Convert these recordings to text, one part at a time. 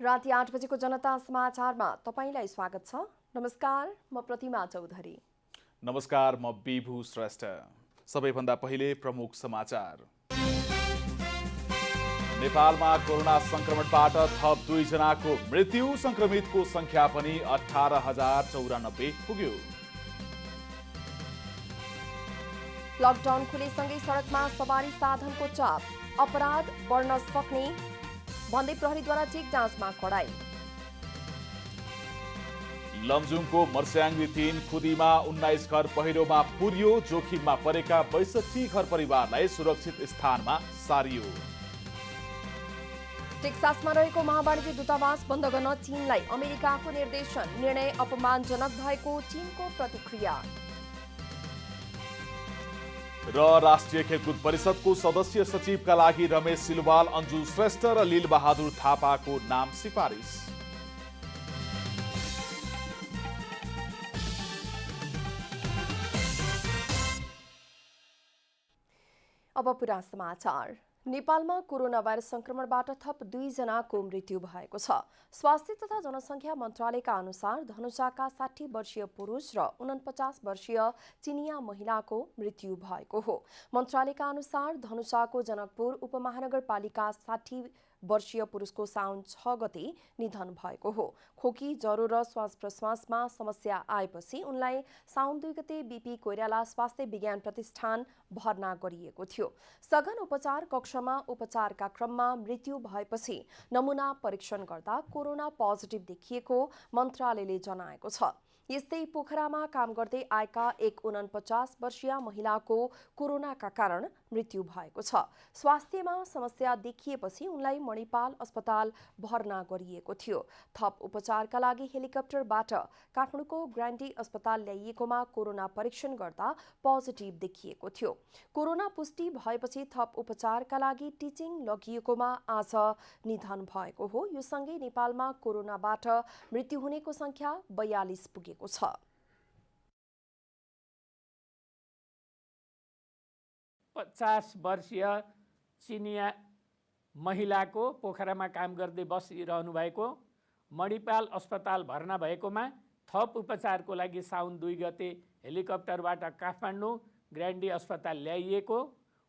राति 8 बजेको जनता समाचारमा तपाईलाई स्वागत छ। नमस्कार, म प्रतिमा चौधरी। नमस्कार, म विभु श्रेष्ठ। सबैभन्दा पहिले प्रमुख समाचार। नेपालमा कोरोना संक्रमणबाट थप 2 जनाको मृत्यु, संक्रमितको संख्या पनि 18,094 पुग्यो। लकडाउन खुलेसँगै सडकमा सवारी साधनको चाप, अपराध बढ्न सक्ने भन्दै प्रहरीद्वारा चेक जाँचमा कडाई। लमजुङको मर्स्याङ्गी 3 खुदीमा 19 घर पहिरोमा पुर्यो, जोखिममा परेका 62 घर परिवारलाई सुरक्षित स्थानमा सारियो। टेक्सासमा रहेको महावाणिज्य दूतावास बन्द गर्न चीनलाई अमेरिकाको निर्देशन, निर्णय अपमानजनक भएको चीनको प्रतिक्रिया। र राष्ट्रिय खेलकुद परिषदको सदस्य सचिवका लागि रमेश सिलवाल, अन्जु श्रेष्ठ र लील बहादुर थापाको नाम सिफारिस। अब पुरा समाचार। नेपालमा कोरोना भाइरस संक्रमणबाट थप 2 जनाको मृत्यु भएको छ। स्वास्थ्य तथा जनसङ्ख्या मन्त्रालयका अनुसार धनुषाका 60 वर्षीय पुरुष र 49 वर्षीय चिनिया महिलाको मृत्यु भएको हो। मन्त्रालयका अनुसार धनुषाको जनकपुर उपमहानगरपालिका 60 वर्षीय पुरुषको साउन 6 गते निधन भएको हो। खोकी, ज्वरो र श्वास प्रश्वासमा समस्या आएपछि उनलाई साउन 2 गते बीपी कोइराला स्वास्थ्य विज्ञान प्रतिष्ठान भर्ना गरिएको थियो। सघन उपचार कक्षमा उपचारका क्रममा मृत्यु भएपछि नमुना परीक्षण गर्दा कोरोना पोजिटिभ देखिएको मन्त्रालयले जनाएको छ। यस्तै पोखरामा काम गर्दै आएका एक 49 वर्षीय महिलाको कोरोनाका कारण मृत्यु भएको छ। स्वास्थ्यमा समस्या देखिएपछि उनलाई मणिपाल अस्पताल भर्ना गरिएको थियो। थप उपचारका लागि हेलिकप्टरबाट काठमाडौँको ग्रान्डी अस्पताल ल्याइएकोमा कोरोना परीक्षण गर्दा पोजिटिभ देखिएको थियो। कोरोना पुष्टि भएपछि थप उपचारका लागि टिचिङ लगिएकोमा आज निधन भएको हो। यो सँगै नेपालमा कोरोनाबाट मृत्यु हुनेको संख्या 42 पुगेको छ। पचास वर्षीय चिनिया महिलाको पोखरामा काम गर्दै बसिरहनु भएको मणिपाल अस्पताल भर्ना भएकोमा थप उपचारको लागि साउन 2 गते हेलिकप्टरबाट काठमाडौँ ग्रान्डी अस्पताल ल्याइएको।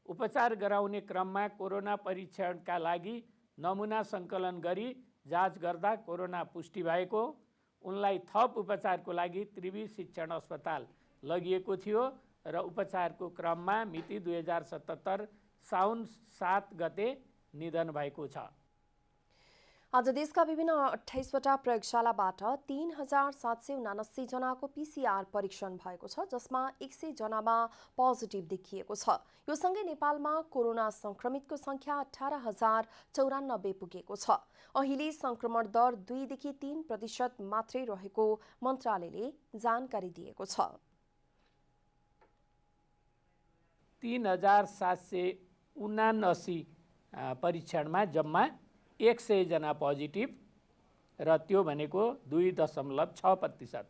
उपचार गराउने क्रममा कोरोना परीक्षणका लागि नमुना सङ्कलन गरी जाँच गर्दा कोरोना पुष्टि भएको। उनलाई थप उपचारको लागि त्रिवी शिक्षण अस्पताल लगिएको थियो र उपचारको क्रममा मिति 2077 साउन 7 गते निधन भएको छ। आज देशका विभिन्न 28वटा प्रयोगशालाबाट 3779 जनाको पीसीआर परीक्षण भएको छ, जसमा 100 जनामा पोजिटिभ देखिएको छ। यो सँगै नेपालमा कोरोना संक्रमितको संख्या 18,094 पुगेको छ। अहिले संक्रमण दर 2 देखि 3% मात्रै रहेको मन्त्रालयले जानकारी दिएको छ। 3779 परीक्षणमा जम्मा 100 जना पोजिटिभ र त्यो भनेको 2.6%।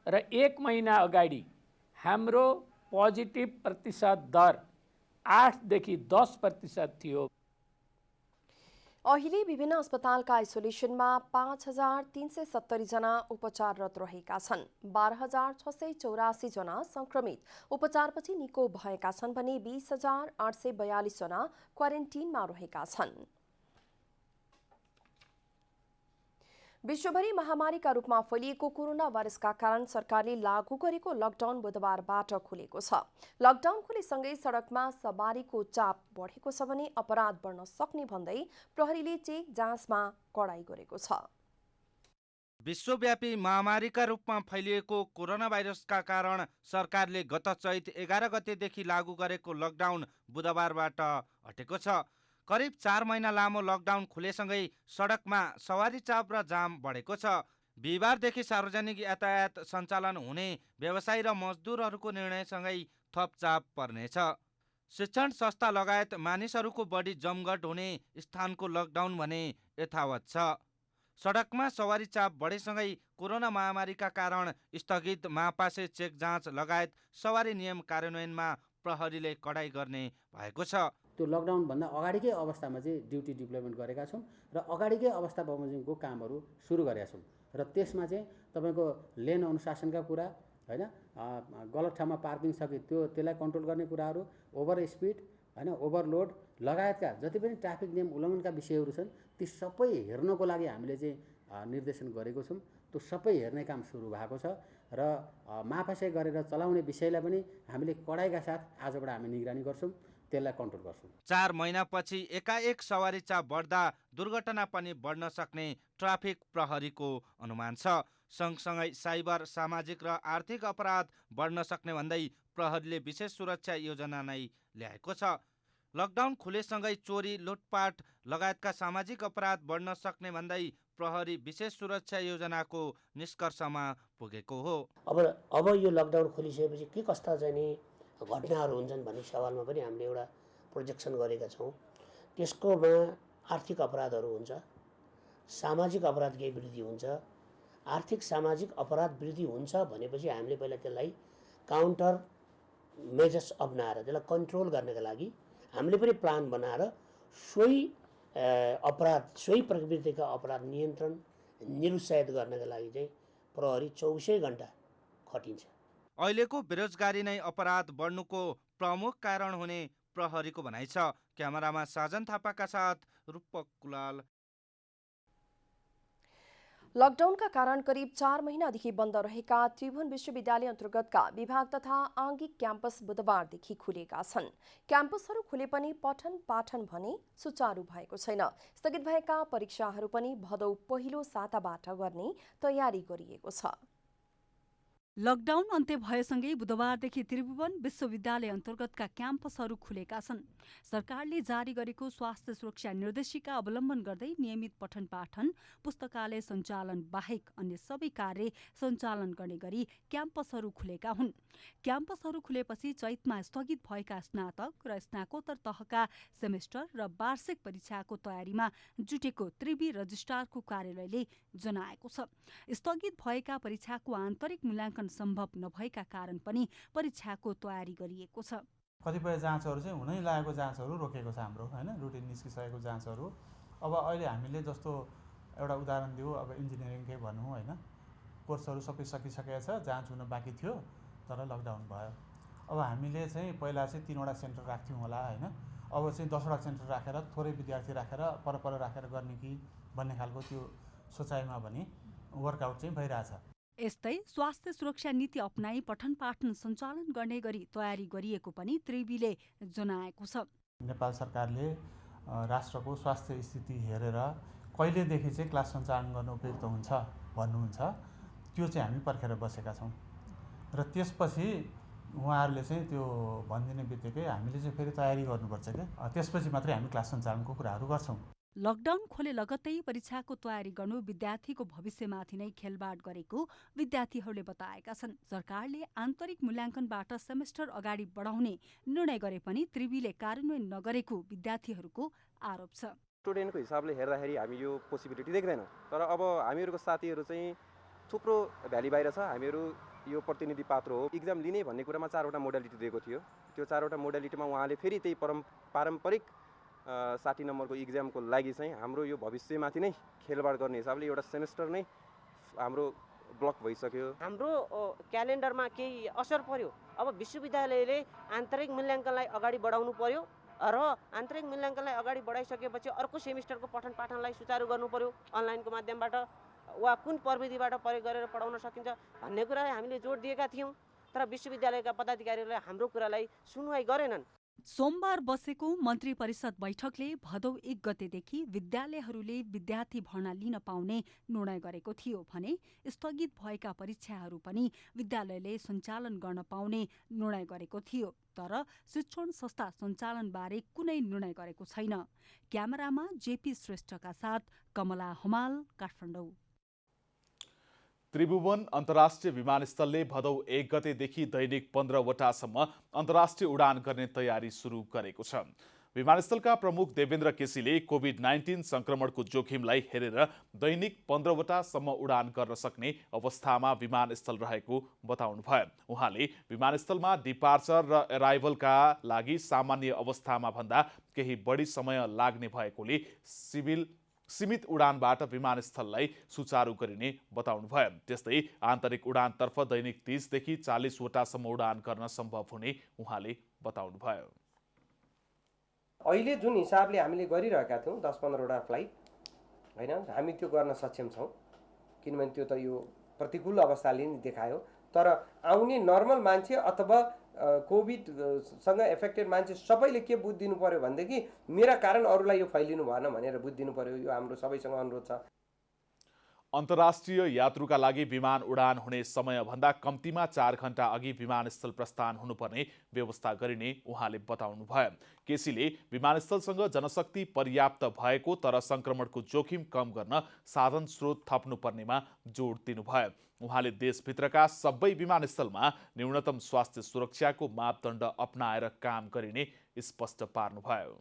र 1 महिना अगाडि हाम्रो पोजिटिभ प्रतिशत दर 8 देखि 10% थियो। अहिले विभिन्न अस्पतालका आइसोलेसनमा 5,370 जना उपचाररत रहेका छन्। 12,684 जना संक्रमित उपचारपछि निको भएका छन् भने 20,842 जना क्वारेन्टिनमा रहेका छन्। विश्वभरि महामारीका रूपमा फैलिएको कोरोना भाइरसका कारण सरकारले लागू गरेको लकडाउन बुधबारबाट खुलेको छ। लकडाउन खुलेसँगै सडकमा सवारीको चाप बढेको छ भने अपराध बढ्न सक्ने भन्दै प्रहरीले चेक जाँचमा कडाई गरेको छ। विश्वव्यापी महामारीका रूपमा फैलिएको कोरोना भाइरसका कारण सरकारले गत चैत 11 गतेदेखि लागू गरेको लकडाउन बुधबारबाट हटेको छ। करिब 4 महिना लामो लकडाउन खुलेसँगै सडकमा सवारी चाप र जाम बढेको छ। बिहिबारदेखि सार्वजनिक यातायात सञ्चालन हुने व्यवसायी र मजदुरहरूको निर्णयसँगै थप चाप पर्नेछ। शिक्षण संस्था लगायत मानिसहरूको बढी जमघट हुने स्थानको लकडाउन भने यथावत छ। सडकमा सवारी चाप बढेसँगै कोरोना महामारीका कारण स्थगित महापासे चेक जाँच लगायत सवारी नियम कार्यान्वयनमा प्रहरीले कडाई गर्ने भएको छ। त्यो लकडाउनभन्दा अगाडिकै अवस्थामा चाहिँ ड्युटी डिप्लोयमेन्ट गरेका छौँ र अगाडिकै अवस्था बमोजिमको कामहरू सुरु गरेका छौँ र त्यसमा चाहिँ तपाईँको लेन अनुशासनका कुरा हैन, गलत ठाउँमा पार्किङ छ कि त्यसलाई कन्ट्रोल गर्ने कुराहरू, ओभर स्पिड हैन, ओभरलोड लगायतका जति पनि ट्राफिक नियम उल्लङ्घनका विषयहरू छन् ती सबै हेर्नको लागि हामीले चाहिँ निर्देशन गरेको छौँ। त्यो सबै हेर्ने काम सुरु भएको छ र माफासै गरेर चलाउने विषयलाई पनि हामीले कडाइका साथ आजबाट हामी निगरानी गर्छौँ, त्यसलाई कन्ट्रोल गर्छौँ। 4 महिनापछि एकाएक सवारी चाप बढ्दा दुर्घटना पनि बढ्न सक्ने ट्राफिक प्रहरीको अनुमान छ। सँगसँगै साइबर, सामाजिक र आर्थिक अपराध बढ्न सक्ने भन्दै प्रहरीले विशेष सुरक्षा योजना नै ल्याएको छ। लकडाउन खुलेसँगै चोरी, लुटपाट लगायतका सामाजिक अपराध बढ्न सक्ने भन्दै प्रहरी विशेष सुरक्षा योजनाको निष्कर्षमा पुगेको हो। अब यो लकडाउन खोलिसकेपछि के कस्ता चाहिँ नि घटनाहरू हुन्छन् भन्ने सवालमा पनि हामीले एउटा प्रोजेक्सन गरेका छौँ। त्यसकोमा आर्थिक अपराधहरू हुन्छ, सामाजिक अपराध केही वृद्धि हुन्छ। आर्थिक सामाजिक अपराध वृद्धि हुन्छ भनेपछि हामीले पहिला त्यसलाई काउन्टर मेजर्स अपनाएर त्यसलाई कन्ट्रोल गर्नका लागि हामीले पनि प्लान बनाएर सोही प्रवृत्तिका अपराध नियन्त्रण निरुत्साहित गर्नका लागि चाहिँ प्रहरी 24 घण्टा खटिन्छ। अहिलेको बेरोजगारी नै अपराध बढ्नुको प्रमुख कारण हुने प्रहरीको भनाइ छ। क्यामेरामा साजन थापाका साथ रूपक कुलाल। लकडाउनका कारण करिब 4 महिनादेखि बन्द रहेका त्रिभुवन विश्वविद्यालय अन्तर्गतका विभाग तथा आंगिक क्याम्पस बुधबारदेखि खुलेका छन्। क्याम्पसहरू खुले पनि पठन पाठन भने सुचारू भएको छैन। स्थगित भएका परीक्षाहरू पनि भदौ पहिलो साताबाट गर्ने तयारी गरिएको छ। लकडाउन अन्त्य भएसँगै बुधबारदेखि त्रिभुवन विश्वविद्यालय अन्तर्गतका क्याम्पसहरू खुलेका छन्। सरकारले जारी गरेको स्वास्थ्य सुरक्षा निर्देशिका अवलम्बन गर्दै नियमित पठन पाठन, पुस्तकालय सञ्चालन बाहेक अन्य सबै कार्य सञ्चालन गर्ने गरी क्याम्पसहरू खुलेका हुन्। क्याम्पसहरू खुलेपछि चैतमा स्थगित भएका स्नातक र स्नाकोत्तर तहका सेमेस्टर र वार्षिक परीक्षाको तयारीमा जुटेको त्रिवी रजिस्ट्रारको कार्यालयले जनाएको छ। स्थगित भएका परीक्षाको आन्तरिक मूल्याङ्कन सम्भव नभएका कारण पनि परीक्षाको तयारी गरिएको छ। कतिपय जाँचहरू चाहिँ हुनै लागेको जाँचहरू रोकेको छ हाम्रो, हैन, रुटिन निस्किसकेको जाँचहरू। अब अहिले हामीले जस्तो एउटा उदाहरण दिउँ, अब इन्जिनियरिङकै भनौँ, हैन, कोर्सहरू सबै सकिसकेको छ, जाँच हुन बाँकी थियो तर लकडाउन भयो। अब हामीले चाहिँ पहिला चाहिँ 3वटा सेन्टर राख्थ्यौँ होला, हैन, अब चाहिँ 10वटा सेन्टर राखेर थोरै विद्यार्थी राखेर पर राखेर गर्ने कि भन्ने खालको त्यो सोचाइमा पनि वर्कआउट चाहिँ भइरहेछ। यस्तै स्वास्थ्य सुरक्षा नीति अपनाई पठन पाठन सञ्चालन गर्ने गरी तयारी गरिएको पनि त्रिवीले जनाएको छ। नेपाल सरकारले राष्ट्रको स्वास्थ्य स्थिति हेरेर कहिलेदेखि चाहिँ क्लास सञ्चालन गर्न उपयुक्त हुन्छ भन्नुहुन्छ, त्यो चाहिँ हामी पर्खेर बसेका छौँ र त्यसपछि उहाँहरूले चाहिँ त्यो भनिदिने बित्तिकै हामीले चाहिँ फेरि तयारी गर्नुपर्छ क्या, त्यसपछि मात्रै हामी क्लास सञ्चालनको कुराहरू गर्छौँ। लकडाउन खोले लगत्तै परीक्षाको तयारी गर्नु विद्यार्थीको भविष्यमाथि नै खेलबाड गरेको विद्यार्थीहरूले बताएका छन्। सरकारले आन्तरिक मूल्याङ्कनबाट सेमेस्टर अगाडि बढाउने निर्णय गरे पनि त्रिवीले कार्यान्वयन नगरेको विद्यार्थीहरूको आरोप छ। स्टुडेन्टको हिसाबले हेर्दाखेरि हामी यो पोसिबिलिटी देख्दैनौँ, तर अब हामीहरूको साथीहरू चाहिँ थुप्रो भ्याली बाहिर छ, हामीहरू यो प्रतिनिधि पात्र हो। इक्जाम लिने भन्ने कुरामा 4वटा मोडालिटी दिएको थियो। त्यो 4वटा मोडालिटीमा उहाँले फेरि त्यही पारम्परिक 60 नम्बरको इक्जामको लागि चाहिँ हाम्रो यो भविष्यमाथि नै खेलबाड गर्ने हिसाबले एउटा सेमेस्टर नै हाम्रो ब्लक भइसक्यो। हाम्रो क्यालेन्डरमा केही असर पर्यो। अब विश्वविद्यालयले आन्तरिक मूल्याङ्कनलाई अगाडि बढाउनु पर्यो र आन्तरिक मूल्याङ्कनलाई अगाडि बढाइसकेपछि अर्को सेमिस्टरको पठन पाठनलाई सुचारू गर्नु पर्यो। अनलाइनको माध्यमबाट वा कुन प्रविधिबाट प्रयोग गरेर पढाउन सकिन्छ भन्ने कुरालाई हामीले जोड दिएका थियौँ, तर विश्वविद्यालयका पदाधिकारीहरूले हाम्रो कुरालाई सुनवाई गरेनन्। सोमबार बसेको मन्त्री परिषद बैठकले भदौ 1 गतेदेखि विद्यालयहरूले विद्यार्थी भर्ना लिन पाउने निर्णय गरेको थियो भने स्थगित भएका परीक्षाहरू पनि विद्यालयले सञ्चालन गर्न पाउने निर्णय गरेको थियो। तर शिक्षण संस्था सञ्चालनबारे कुनै निर्णय गरेको छैन। क्यामेरामा जेपी श्रेष्ठका साथ कमला हमाल, काठमाडौँ। त्रिभुवन अन्तर्राष्ट्रिय विमानस्थलले भदौ 1 गतेदेखि दैनिक 15वटासम्म अन्तर्राष्ट्रिय उडान गर्ने तयारी सुरु गरेको छ। विमानस्थलका प्रमुख देवेन्द्र केसीले कोभिड-19 संक्रमणको जोखिमलाई हेरेर दैनिक 15वटासम्म उडान गर्न सक्ने अवस्थामा विमानस्थल रहेको बताउनुभयो। उहाँले विमानस्थलमा डिपार्चर र एराइभलका लागि सामान्य अवस्थामा भन्दा केही बढी समय लाग्ने भएकोले सीमित उडानबाट विमानस्थललाई सुचारू गरिने बताउनुभयो। त्यस्तै आन्तरिक उडानतर्फ दैनिक 30 देखि 40 वटासम्म उडान गर्न सम्भव हुने उहाँले बताउनुभयो। अहिले जुन हिसाबले हामीले गरिरहेका थियौँ 10-15 वटा फ्लाइट हैन, हामी त्यो गर्न सक्षम छौँ, किनभने त्यो त यो प्रतिकूल अवस्थाले नि देखायो। तर आउने नर्मल मान्छे अथवा कोभिडसँग एफेक्टेड मान्छे सबैले के बुझिदिनु पर्यो भनेदेखि मेरा कारण अरूलाई यो फैलिनु भएन भनेर बुझिदिनु पर्यो। यो हाम्रो सबैसँग अनुरोध छ। अन्तर्राष्ट्रिय यात्रुका लागि विमान उडान हुने समयभन्दा कम्तीमा 4 घण्टा अघि विमानस्थल प्रस्थान हुनुपर्ने व्यवस्था गरिने उहाँले बताउनुभयो। केसीले विमानस्थलसँग जनशक्ति पर्याप्त भएको तर संक्रमणको जोखिम कम गर्न साधन स्रोत थप्नुपर्नेमा जोड दिनुभयो। उहाँले देशभित्रका सबै विमानस्थलमा न्यूनतम स्वास्थ्य सुरक्षाको मापदण्ड अपनाएर काम गरिने स्पष्ट पार्नुभयो।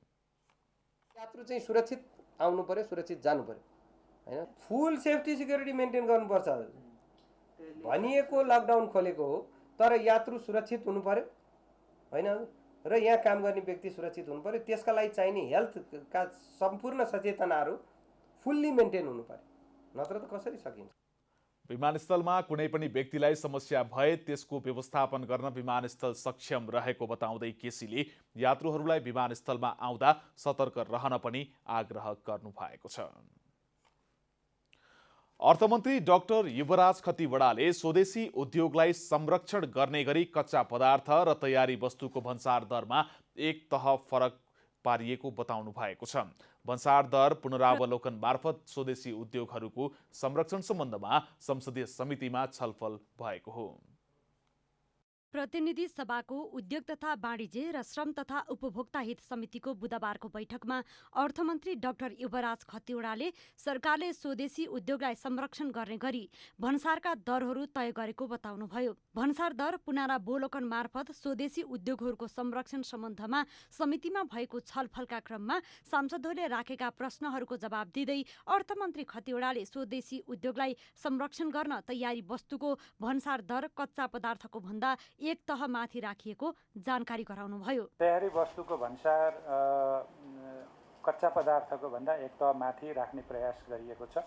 यात्रु चाहिँ सुरक्षित आउनु पर्यो, सुरक्षित जानु पर्यो हैन। फुल सेफ्टी सिक्युरिटी मेन्टेन गर्नुपर्छ। भनिएको लकडाउन खोलेको हो तर यात्रु सुरक्षित हुनु पर्यो हैन, र यहाँ काम गर्ने व्यक्ति सुरक्षित हुनु पर्यो। त्यसका लागि चाहिने हेल्थका सम्पूर्ण सचेतनाहरू फुल्ली मेन्टेन हुनु पर्यो, नत्र त कसरी सकिन्छ। विमानस्थलमा कुनै पनि व्यक्तिलाई समस्या भए त्यसको व्यवस्थापन गर्न विमानस्थल सक्षम रहेको बताउँदै केसीले यात्रुहरूलाई विमानस्थलमा आउँदा सतर्क रहन पनि आग्रह गर्नुभएको छ। अर्थमन्त्री डाक्टर युवराज खतिवड़ाले स्वदेशी उद्योगलाई संरक्षण गर्ने गरी कच्चा पदार्थ र तयारी वस्तुको भन्सार दरमा एक तह फरक पारिएको बताउनु भएको छ। भन्सार दर पुनरावलोकन मार्फत स्वदेशी उद्योगहरूको संरक्षण सम्बन्धमा संसदीय समितिमा छलफल भएको हो। प्रतिनिधि सभाको उद्योग तथा वाणिज्य र श्रम तथा उपभोक्ता हित समितिको बुधबारको बैठकमा अर्थमन्त्री डाक्टर युवराज खतिवड़ाले सरकारले स्वदेशी उद्योगलाई संरक्षण गर्ने गरी भन्सारका दरहरू तय गरेको बताउनुभयो। भन्सार दर पुनरावलोकन मार्फत स्वदेशी उद्योगहरूको संरक्षण सम्बन्धमा समितिमा भएको छलफलका क्रममा सांसदहरूले राखेका प्रश्नहरूको जवाब दिँदै अर्थमन्त्री खतिवड़ाले स्वदेशी उद्योगलाई संरक्षण गर्न तयारी वस्तुको भन्सार दर कच्चा पदार्थको भन्दा एक तह माथि राखिएको जानकारी गराउनुभयो। तयारी वस्तुको भन्सार कच्चा पदार्थको भन्दा एक तह माथि राख्ने प्रयास गरिएको छ।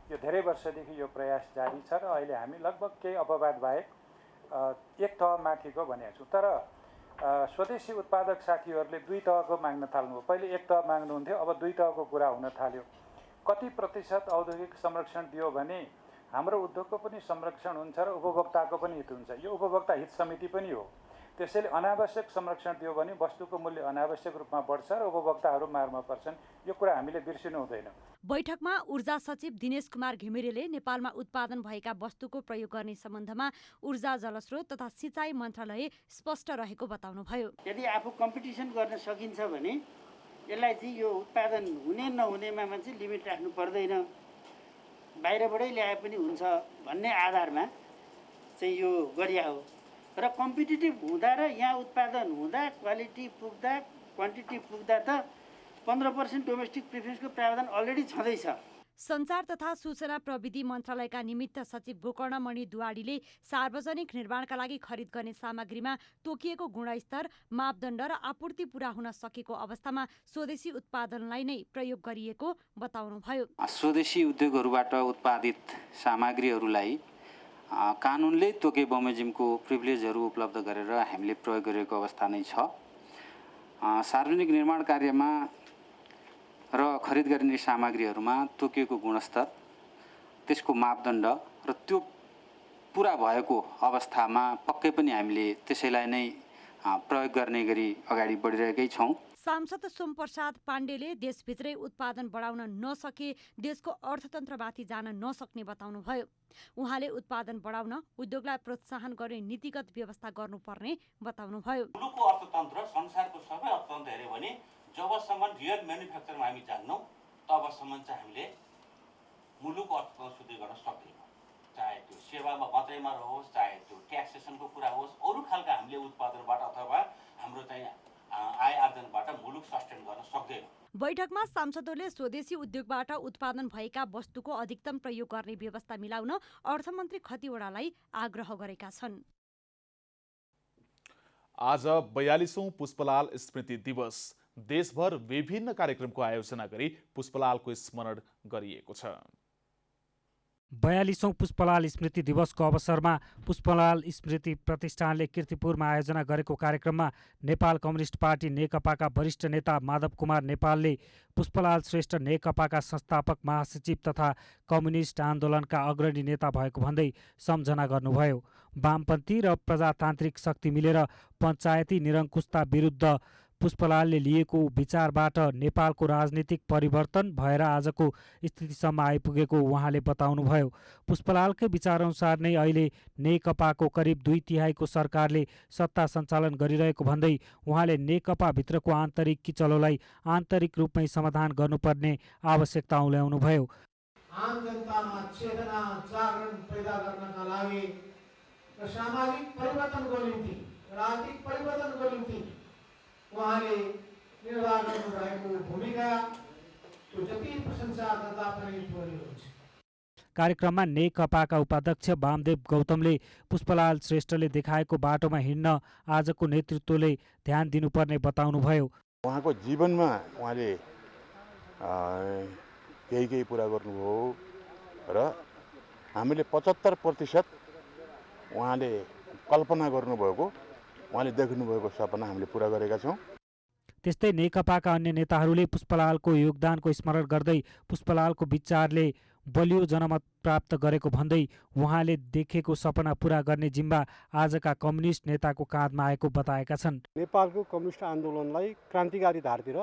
यो धेरै वर्षदेखि यो प्रयास जारी छ र अहिले हामी लगभग केही अपवाद बाहेक एक तह माथिको भनेको छौँ। तर स्वदेशी उत्पादक साथीहरूले 2 तहको माग्न थाल्नुभयो। पहिले एक तह माग्नुहुन्थ्यो, अब 2 तहको कुरा हुन थाल्यो। कति प्रतिशत औद्योगिक संरक्षण दियो भने हाम्रो उद्योगको पनि संरक्षण हुन्छ र उपभोक्ताको पनि हित हुन्छ। यो उपभोक्ता हित समिति पनि हो। त्यसैले अनावश्यक संरक्षण दियो भने वस्तुको मूल्य अनावश्यक रूपमा बढ्छ र उपभोक्ताहरू मारमा पर्छन्। यो कुरा हामीले बिर्सिनु हुँदैन। बैठकमा ऊर्जा सचिव दिनेश कुमार घिमिरेले नेपालमा उत्पादन भएका वस्तुको प्रयोग गर्ने सम्बन्धमा ऊर्जा जलस्रोत तथा सिँचाइ मन्त्रालय स्पष्ट रहेको बताउनुभयो। यदि आफू कम्पिटिसन गर्न सकिन्छ भने यसलाई चाहिँ यो उत्पादन हुने नहुनेमा चाहिँ लिमिट राख्नु पर्दैन, बाहिरबाटै ल्याए पनि हुन्छ भन्ने आधारमा चाहिँ यो गरिया हो। र कम्पिटिटिभ हुँदा र यहाँ उत्पादन हुँदा क्वालिटी पुग्दा क्वान्टिटी पुग्दा त 15% डोमेस्टिक प्रिफरेन्सको प्रावधान अलरेडी छँदैछ। सञ्चार तथा सूचना प्रविधि मन्त्रालयका निमित्त सचिव गोकर्णमणि दुवाडीले सार्वजनिक निर्माणका लागि खरिद गर्ने सामग्रीमा तोकिएको गुणस्तर, मापदण्ड र आपूर्ति पूरा हुन सकेको अवस्थामा स्वदेशी उत्पादनलाई नै प्रयोग गरिएको बताउनुभयो। स्वदेशी उद्योगहरूबाट उत्पादित सामग्रीहरूलाई कानुनले तोके बमोजिमको प्रिभिलेजहरू उपलब्ध गरेर हामीले प्रयोग गरेको अवस्था नै छ। सार्वजनिक निर्माण कार्यमा र खरिद गरिने सामग्रीहरूमा तोकिएको गुणस्तर, त्यसको मापदण्ड र त्यो पुरा भएको अवस्थामा पक्कै पनि हामीले त्यसैलाई नै प्रयोग गर्ने गरी अगाडि बढिरहेकै छौँ। सांसद सोमप्रसाद पाण्डेले देशभित्रै उत्पादन बढाउन नसके देशको अर्थतन्त्रमाथि जान नसक्ने बताउनुभयो। उहाँले उत्पादन बढाउन उद्योगलाई प्रोत्साहन गर्ने नीतिगत व्यवस्था गर्नुपर्ने बताउनुभयो। मुलुकको अर्थतन्त्र संसारको सबै अर्थतन्त्र हेऱ्यो भने जबसम्म रियल म्यानुफ्याक्चरमा हामी जान्नौँ तबसम्म चाहिँ हामीले मुलुकको अर्थतन्त्र सुदृढ गर्न सक्दैनौँ। चाहे त्यो सेवामा मात्रैमा रहोस्, चाहे त्यो ट्याक्सेसनको कुरा होस्, अरू खालका हामीले उत्पादनबाट अथवा हाम्रो चाहिँ आय आर्जनबाट मुलुक सस्टेन बैठकमा सांसदहरूले स्वदेशी उद्योगबाट उत्पादन भएका वस्तुको अधिकतम प्रयोग गर्ने व्यवस्था मिलाउन अर्थमन्त्री खतिवड़ालाई आग्रह गरेका छन्। आज 42औं पुष्पलाल स्मृति दिवस। देशभर विभिन्न कार्यक्रमको आयोजना गरी पुष्पलालको स्मरण गरिएको छ। 42औं पुष्पलाल स्मृति दिवसको अवसरमा पुष्पलाल स्मृति प्रतिष्ठानले कीर्तिपुरमा आयोजना गरेको कार्यक्रममा नेपाल कम्युनिस्ट पार्टी नेकपाका वरिष्ठ नेता माधव कुमार नेपालले पुष्पलाल श्रेष्ठ नेकपाका संस्थापक महासचिव तथा कम्युनिस्ट आन्दोलनका अग्रणी नेता भएको भन्दै सम्झना गर्नुभयो। वामपन्थी र प्रजातान्त्रिक शक्ति मिलेर पञ्चायती निरङ्कुशता विरुद्ध पुष्पलालले लिएको विचारबाट नेपालको राजनीतिक परिवर्तन भएर आजको स्थितिसम्म आइपुगेको उहाँले बताउनुभयो। पुष्पलालकै विचारअनुसार नै अहिले नेकपाको करिब 2/3 सरकारले सत्ता सञ्चालन गरिरहेको भन्दै उहाँले नेकपाभित्रको आन्तरिक किचलोलाई आन्तरिक रूपमै समाधान गर्नुपर्ने आवश्यकता उल्याउनुभयो। आम जनतामा चेतना जागरण पैदा गर्नका लागि र सामाजिक परिवर्तनको निम्ति राजनीतिक परिवर्तनको निम्ति उहाँले निर्वाह गर्नुभएको भूमिका जति प्रशंसा गर्दा पनि थोरै हुन्छ। कार्यक्रममा नेकपाका उपाध्यक्ष वामदेव गौतमले पुष्पलाल श्रेष्ठले देखाएको बाटोमा हिँड्न आजको नेतृत्वले ध्यान दिनुपर्ने बताउनुभयो। उहाँको जीवनमा उहाँले केही पुरा गर्नुभयो र हामीले 75% उहाँले कल्पना गर्नुभएको, उहाँले देख्नुभएको सपना हामीले पुरा गरेका छौँ। त्यस्तै नेकपाका अन्य नेताहरूले पुष्पलालको योगदानको स्मरण गर्दै पुष्पलालको विचारले बलियो जनमत प्राप्त गरेको भन्दै उहाँले देखेको सपना पुरा गर्ने जिम्मा आजका कम्युनिस्ट नेताको काँधमा आएको बताएका छन्। नेपालको कम्युनिस्ट आन्दोलनलाई क्रान्तिकारी धारतिर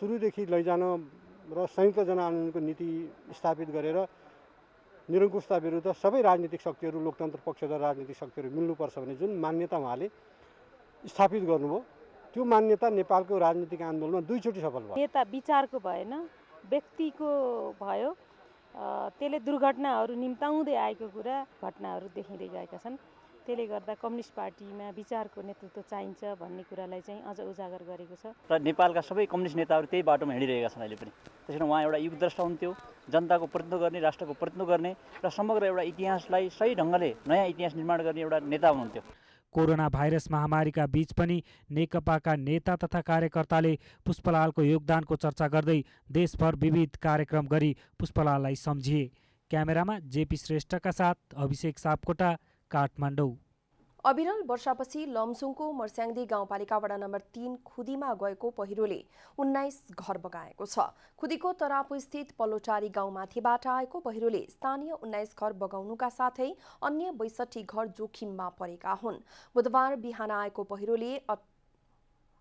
सुरुदेखि लैजान र संयुक्त जनआन्दोलनको नीति स्थापित गरेर निरङ्कुशता विरुद्ध सबै राजनीतिक शक्तिहरू, लोकतन्त्र पक्षधर राजनीतिक शक्तिहरू मिल्नुपर्छ भन्ने जुन मान्यता उहाँले स्थापित गर्नुभयो, त्यो मान्यता नेपालको राजनीतिक आन्दोलनमा दुईचोटि सफल भयो। नेता विचारको भएन, व्यक्तिको भयो। त्यसले दुर्घटनाहरू निम्ताउँदै आएको कुरा घटनाहरू देखिँदै गएका छन्। त्यसले गर्दा कम्युनिस्ट पार्टीमा विचारको नेतृत्व चाहिन्छ भन्ने कुरालाई चाहिँ अझ उजागर गरेको छ र नेपालका सबै कम्युनिस्ट नेताहरू त्यही बाटोमा हिँडिरहेका छन् अहिले पनि। त्यसैले उहाँ एउटा युगद्रष्टा हुन्थ्यो, जनताको प्रतिनिधित्व गर्ने, राष्ट्रको प्रतिनिधित्व गर्ने र समग्र एउटा इतिहासलाई सही ढङ्गले नयाँ इतिहास निर्माण गर्ने एउटा नेता हुनुहुन्थ्यो। कोरोना भाइरस महामारीका बीच पनि नेकपाका नेता तथा कार्यकर्ताले पुष्पलालको योगदानको चर्चा गर्दै देशभर विविध कार्यक्रम गरी पुष्पलाललाई सम्झिए। क्यामेरामा जेपी श्रेष्ठका साथ अभिषेक सापकोटा, काठमाडौँ। अविरल वर्षापछि लमजुङको मर्स्याङ्दी गाउँपालिका वडा नम्बर 3 खुदीमा गएको पहिरोले 19 घर बगाएको छ। खुदीको तरापु स्थित पल्लोटारी गाउँमाथिबाट आएको पहिरोले स्थानीय 19 घर बगाउनुका साथै अन्य 62 घर जोखिममा परेका हुन्। बुधबार बिहान आएको पहिरोले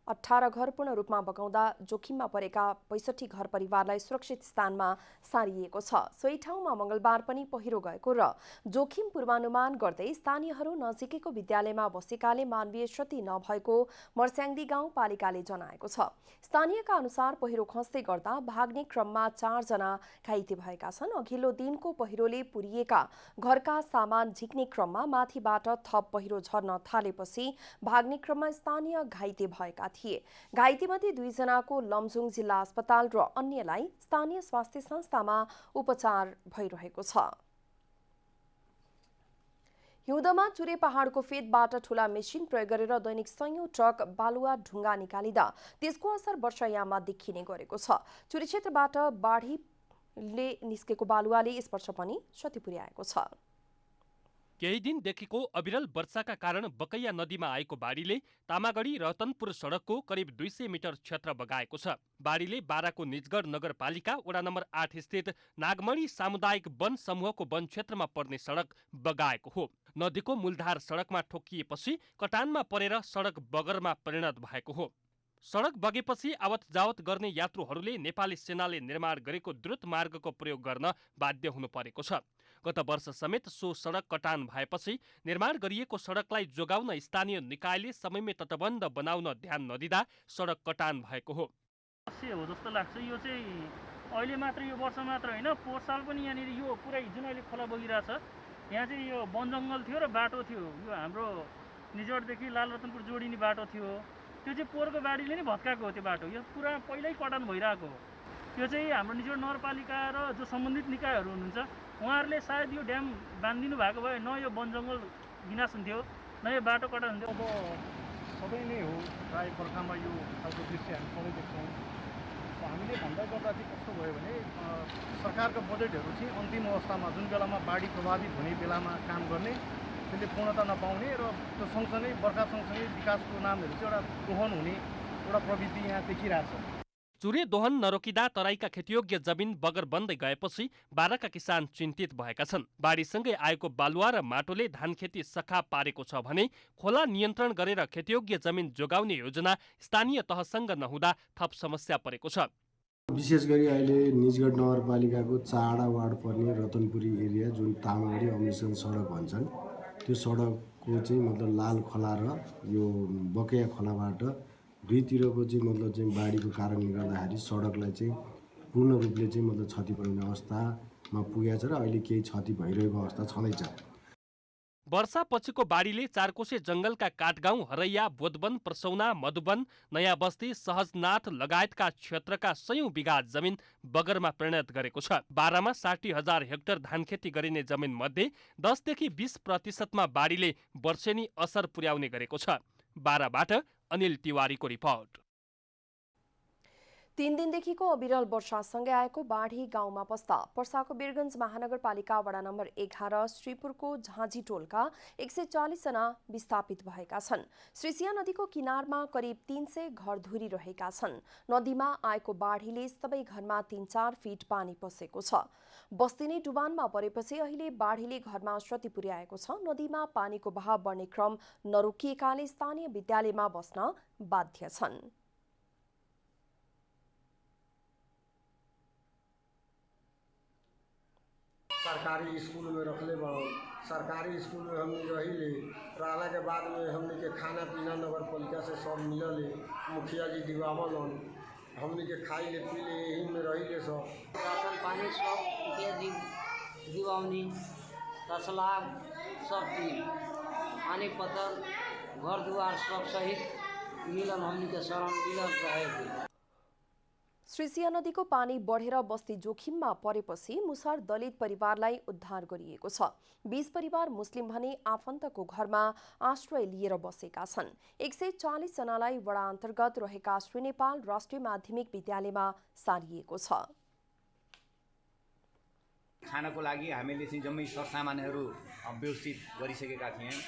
18 घर पूर्ण रूपमा बगाउँदा जोखिममा परेका 65 घर परिवारलाई सुरक्षित स्थानमा सारिएको छ। सोही ठाउँमा मंगलबार पनि पहिरो गएको र जोखिम पूर्वानुमान गर्दै स्थानीयहरू नजिकैको विद्यालयमा बसेकाले मानवीय क्षति नभएको मर्स्याङ्दी गाउँपालिकाले जनाएको छ। स्थानीयका अनुसार पहिरो खस्दै गर्दा भाग्ने क्रममा 4 जना घाइते भएका छन्। अघिल्लो दिनको पहिरोले पुरिएका घरका सामान झिक्ने क्रममा माथिबाट थप पहिरो झर्न थालेपछि भाग्ने क्रममा स्थानीय घाइते भएका थिए। घाइतेमध्ये 2 जनाको लमजुङ जिल्ला अस्पताल र अन्यलाई स्थानीय स्वास्थ्य संस्थामा उपचार भइरहेको छ। हिउँदमा चुरे पहाडको फेदबाट ठूला मेसिन प्रयोग गरेर दैनिक सयौं ट्रक बालुवा ढुङ्गा निकालिँदा त्यसको असर वर्षायाममा देखिने गरेको छ। चुरे क्षेत्रबाट बाढीले निस्केको बालुवाले यस वर्ष पनि क्षति पुर्याएको छ। केही दिनदेखिको अविरल वर्षाका कारण बकैया नदीमा आएको बाढीले तामागढी रतनपुर सडकको करिब 200 मिटर क्षेत्र बगाएको छ। बाढीले बाराको निजगढ नगरपालिका वडा नम्बर 8 स्थित नागमणी सामुदायिक वन समूहको वन क्षेत्रमा पर्ने सडक बगाएको हो। नदीको मूलधार सडकमा ठोकिएपछि कटानमा परेर सडक बगरमा परिणत भएको हो। सडक बगेपछि आवत जावत गर्ने यात्रुहरूले नेपाली सेनाले निर्माण गरेको द्रुत मार्गको प्रयोग गर्न बाध्य हुनु परेको छ। गत वर्ष समेत सो सडक कटान भएपछि निर्माण गरिएको सडकलाई जोगाउन स्थानीय निकायले समयमै तटबन्ध बनाउन ध्यान नदिँदा सडक कटान भएको हो। हो जस्तो लाग्छ। यो चाहिँ अहिले मात्र यो वर्ष मात्र होइन, पोहोर साल पनि यहाँनिर यो पुरै जुन अहिले खोला बगिरहेछ यहाँ चाहिँ यो वन जङ्गल थियो र बाटो थियो। यो हाम्रो निजगढदेखि लालरतनपुर जोडिने बाटो थियो। त्यो चाहिँ पोहोरको बाढीले नै भत्काएको हो त्यो बाटो। यो पुरा पहिल्यै कटान भइरहेको हो। त्यो चाहिँ हाम्रो निजोड नगरपालिका र जो सम्बन्धित निकायहरू हुनुहुन्छ उहाँहरूले सायद यो ड्याम बाँधिदिनु भएको भए न यो वन जङ्गल विनाश हुन्थ्यो न यो बाटो कटान हुन्थ्यो। अब सबै नै हो, प्रायः बर्खामा यो खालको दृश्य हामी सधैँ देख्छौँ। हामीले भन्दा गर्दा चाहिँ कस्तो भयो भने सरकारका बजेटहरू चाहिँ अन्तिम अवस्थामा जुन बेलामा बाढी प्रभावित हुने बेलामा काम गर्ने त्यसले पूर्णता नपाउने र त्यो सँगसँगै बर्खा सँगसँगै विकासको नामहरू चाहिँ एउटा दोहन हुने एउटा प्रवृत्ति यहाँ देखिरहेछ। चुरे दोहन नरोकिँदा तराईका खेतीयोग्य जमिन बगर बन्दै गएपछि बाराका किसान चिन्तित भएका छन्। बाढीसँगै आएको बालुवा र माटोले धान खेती सखा पारेको छ भने खोला नियन्त्रण गरेर खेतीयोग्य जमिन जोगाउने योजना स्थानीय तहसँग नहुँदा थप समस्या परेको छ। विशेष गरी अहिले निजगढ नगरपालिकाको चाडा वार्ड पर्ने रतनपुरी एरिया जुन तामागढी अमृतसर सडक भन्छन् त्यो सडकको चाहिँ मतलब लाल खोला र यो बकेया खोलाबाट दुईतिरको चाहिँ मतलब चाहिँ बाढीको कारणले गर्दाखेरि सडकलाई चाहिँ पूर्ण रूपले चाहिँ मतलब क्षति पुर्याउने अवस्थामा पुगेको छ र अहिले केही क्षति भइरहेको अवस्था छँदैछ। वर्षा पछिको बाढीले चारकोसे जंगलका काठगाउँ हरैया बोधवन प्रसौना मधुवन नयाँ बस्ती सहजनाथ लगायतका क्षेत्रका सयौं बिघा जमिन बगरमा परिणत गरेको छ। बारामा 60,000 हेक्टर धानखेती गरिने जमिन मध्ये 10 देखि 20% बाढीले वर्षेनी असर पुर्याउने गरेको छ। बाराबाट अनिल तिवारीको रिपोर्ट। 3 दिनदेखिको अविरल वर्षासँगै आएको बाढी गाउँमा पस्दा पर्साको वीरगञ्ज महानगरपालिका वडा नम्बर 11 श्रीपुरको झाँझी टोलका 140 जना विस्थापित भएका छन्। श्रीसिया नदीको किनारमा करिब 300 घरधुरी रहेका छन्। नदीमा आएको बाढीले सबै घरमा 3-4 फिट पानी पसेको छ। बस्ती नै डुबानमा परेपछि अहिले बाढीले घरमा क्षति पुर्याएको छ। नदीमा पानीको बहाव बढ्ने क्रम नरोकिएकाले स्थानीय विद्यालयमा बस्न बाध्य छन्। सरकारी स्कूल में रखले बड़ो, सरकारी स्कूल में हमने रही रहला के बाद में हमने के खाना पीना नगर पालिका से सब मिलल, मुखिया जी दिवावल हमने के खाई ले पी ले यही में रही ले सब राशन पानी सब मुखिया जी दिवावनी तसला सब चीज पानी पत्थर घर दुआर सब सहित मिलन हमने के शरण मिलन रहे। श्रीसिया नदीको पानी बढेर बस्ती जोखिममा परेपछि मुसहर दलित परिवारलाई उद्धार गरिएको छ। 20 परिवार मुस्लिम भने आफन्तको घरमा आश्रय लिएर बसेका छन्। 140 जनालाई वडा अन्तर्गत रहेका श्री नेपाल राष्ट्रिय माध्यमिक विद्यालयमा सारिएको छ। खानको लागि हामीले चाहिँ जम्मै सरसामानहरू व्यवस्थित गरिसकेका थियौँ।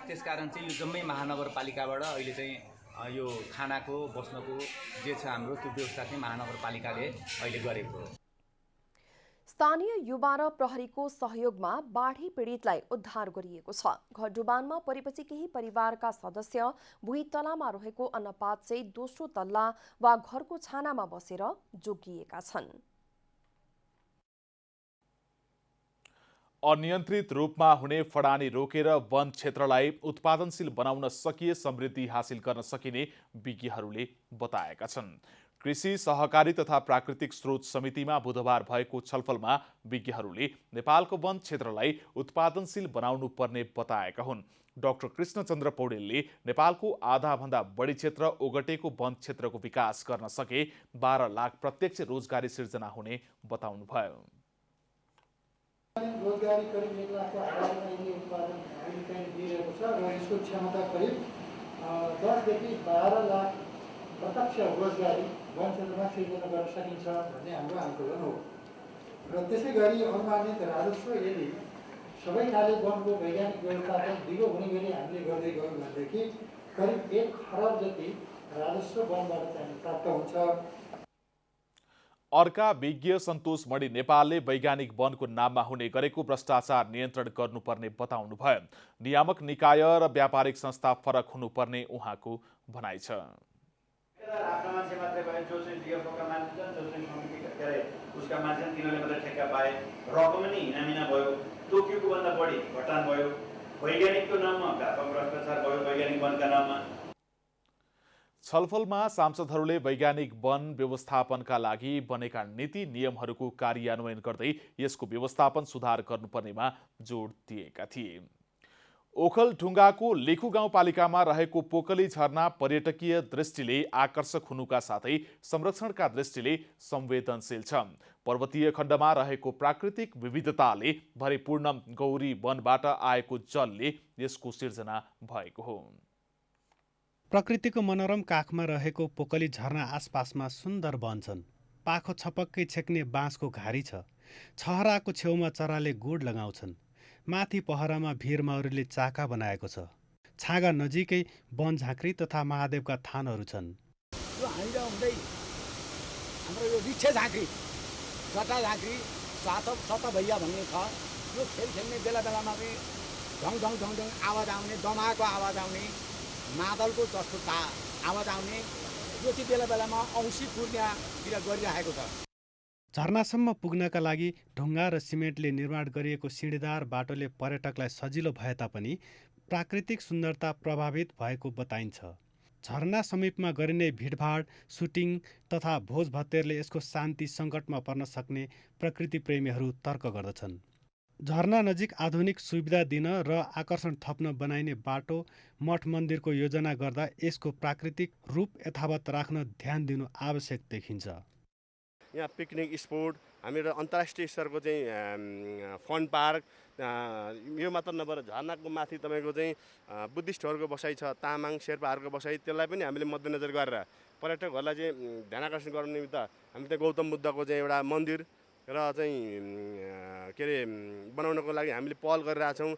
त्यसकारण चाहिँ यो जम्मै महानगरपालिकाबाट अहिले चाहिँ यो खानाको बस्नको जे छ हाम्रो त्यो व्यवस्था चाहिँ महानगरपालिकाले अहिले गरेको हो। स्थानीय युवा र प्रहरीको सहयोगमा बाढी पीडितलाई उद्धार गरिएको छ। घर डुबानमा परेपछि केही परिवारका सदस्य भुइँ तलामा रहेको अन्नपात चाहिँ दोस्रो तल्ला वा घरको छानामा बसेर जोगिएका छन्। अनियन्त्रित रूपमा हुने फडानी रोकेर वन क्षेत्रलाई उत्पादनशील बनाउन सकिए समृद्धि हासिल गर्न सकिने विज्ञहरूले बताएका छन्। कृषि सहकारी तथा प्राकृतिक स्रोत समितिमा बुधबार भएको छलफलमा विज्ञहरूले नेपालको वन क्षेत्रलाई उत्पादनशील बनाउनु पर्ने बताएका हुन्। डाक्टर कृष्णचन्द्र पौडेलले नेपालको आधाभन्दा बढी क्षेत्र ओगटेको वन क्षेत्रको विकास गर्न सके 12 लाख प्रत्यक्ष रोजगारी सिर्जना हुने बताउनुभयो। रोजगारी करिब 1 लाखको आधारमा यिनी उत्पादन हामीले चाहिँ दिइरहेको छ र यसको क्षमता करिब 10 देखि 12 लाख प्रत्यक्ष रोजगारी वन क्षेत्रमा सिर्जना गर्न सकिन्छ भन्ने हाम्रो आन्दोलन हो। र त्यसै गरी अनुमानित राजस्व यदि सबै खाले वनको वैज्ञानिक व्यवस्थापन दिगो हुने गरी हामीले गर्दै गयौँ भनेदेखि करिब 1 खरब जति राजस्व वनबाट चाहिँ प्राप्त हुन्छ। अर्का विज्ञ सन्तोष मणि नेपालले वैज्ञानिक वनको नाममा हुने गरेको भ्रष्टाचार नियन्त्रण गर्नुपर्ने बताउनुभयो। नियामक निकाय र व्यापारिक संस्था फरक हुनुपर्ने उहाँको भनाइ छ। आफ्नो मान्छे मात्रै भयो जो चाहिँ डिएफओका मान्छे जो चाहिँ समिति के अरे उसका मान्छे तिनीहरूले मात्रै ठेक्का पाए, रकम पनि हिनामिना भयो, तोकिएको भन्दा बढी घटान भयो, वैज्ञानिकको नाममा व्यापक भ्रष्टाचार भयो वैज्ञानिक वनका नाममा। छलफलमा सांसदहरूले वैज्ञानिक वन व्यवस्थापनका लागि बनेका नीति नियमहरूको कार्यान्वयन गर्दै यसको व्यवस्थापन सुधार गर्नुपर्नेमा जोड दिएका थिए। ओखलढुङ्गाको लेखु गाउँपालिकामा रहेको पोकली झरना पर्यटकीय दृष्टिले आकर्षक हुनुका साथै संरक्षणका दृष्टिले संवेदनशील छ। पर्वतीय खण्डमा रहेको प्राकृतिक विविधताले भरिपूर्ण गौरी वनबाट आएको जलले यसको सिर्जना भएको हो। प्रकृतिको मनोरम काखमा रहेको पोकली झरना आसपासमा सुन्दर वन छन्। पाखो छपक्कै छेक्ने बाँसको घारी छ। छहराको छेउमा चराले गुड लगाउँछन्। माथि पहरामा भिरमाउरीले चाका बनाएको छ। छाँगा नजिकै वन झाँक्री तथा महादेवका थानहरू छन्। यो हाँइदा हुँदै हाम्रो यो रिक्षे झाँक्री जटा झाँक्री सत भैया भन्ने छ। यो खेल खेल्ने बेला बेलामा पनि ढङ ढङ ढङ ढङ आवाज आउने, दमाको आवाज आउने, मादलको जस्तो आवाज आउने, यो चाहिँ बेला बेलामा औँसी पूर्णिमातिर गरिरहेको छ। झरनासम्म पुग्नका लागि ढुङ्गा र सिमेन्टले निर्माण गरिएको सिँढीदार बाटोले पर्यटकलाई सजिलो भए तापनि प्राकृतिक सुन्दरता प्रभावित भएको बताइन्छ। झरना समीपमा गरिने भिडभाड, सुटिङ तथा भोज भत्तेरले यसको शान्ति सङ्कटमा पर्न सक्ने प्रकृति प्रेमीहरू तर्क गर्दछन्। झरना नजिक आधुनिक सुविधा दिन र आकर्षण थप्न बनाइने बाटो, मठ मन्दिरको योजना गर्दा यसको प्राकृतिक रूप यथावत राख्न ध्यान दिनु आवश्यक देखिन्छ। यहाँ पिकनिक स्पोट, हामीहरू अन्तर्राष्ट्रिय स्तरको चाहिँ फन पार्क, यो मात्र नभएर झरनाको माथि तपाईँको चाहिँ बुद्धिस्टहरूको बसाइ छ, तामाङ शेर्पाहरूको बसाइ, त्यसलाई पनि हामीले मध्यनजर गरेर पर्यटकहरूलाई चाहिँ ध्यान आकर्षण गर्ने निमित्त हामी त्यहाँ गौतम बुद्धको चाहिँ एउटा मन्दिर र चाहिँ के अरे बनाउनको लागि हामीले पहल गरिरहेछौँ।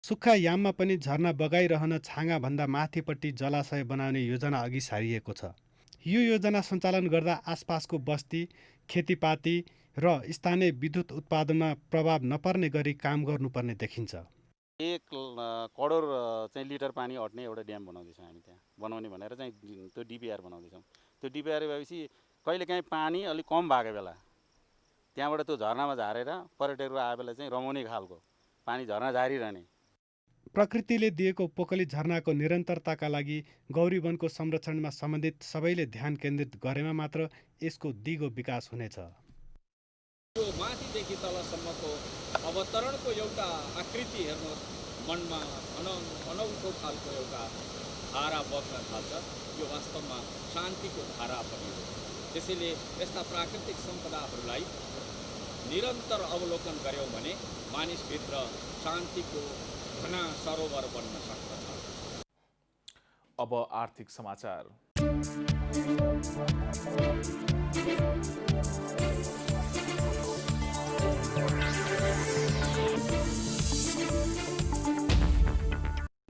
सुक्खा याममा पनि झरना बगाइरहन छाँगाभन्दा माथिपट्टि जलाशय बनाउने योजना अघि सारिएको छ। यो योजना सञ्चालन गर्दा आसपासको बस्ती, खेतीपाती र स्थानीय विद्युत उत्पादनमा प्रभाव नपर्ने गरी काम गर्नुपर्ने देखिन्छ। 1 करोड चाहिँ लिटर पानी अट्ने एउटा ड्याम बनाउँदैछौँ हामी त्यहाँ बनाउने भनेर चाहिँ त्यो डिपिआर बनाउँदैछौँ। त्यो डिपिआर भएपछि कहिलेकाहीँ पानी अलिक कम भएको बेला त्यहाँबाट त्यो झरनामा झारेर पर्यटकहरू आए बेला चाहिँ रमाउने खालको पानी झरना झारिरहने। प्रकृतिले दिएको पोकली झरनाको निरन्तरताका लागि गौरीवनको संरक्षणमा सम्बन्धित सबैले ध्यान केन्द्रित गरेमा मात्र यसको दिगो विकास हुनेछ। यो माथिदेखि तलसम्मको अवतरणको एउटा आकृति हेर्नुहोस्, मनमा अनौठो खालको एउटा धारा बग्न थाल्छ। यो वास्तवमा शान्तिको धारा पनि हो। त्यसैले यस्ता प्राकृतिक सम्पदाहरूलाई निरन्तर अवलोकन गर्यौँ भने मानिसभित्र शान्तिको घना सरोवर बन्न सक्दछ। अब आर्थिक समाचार।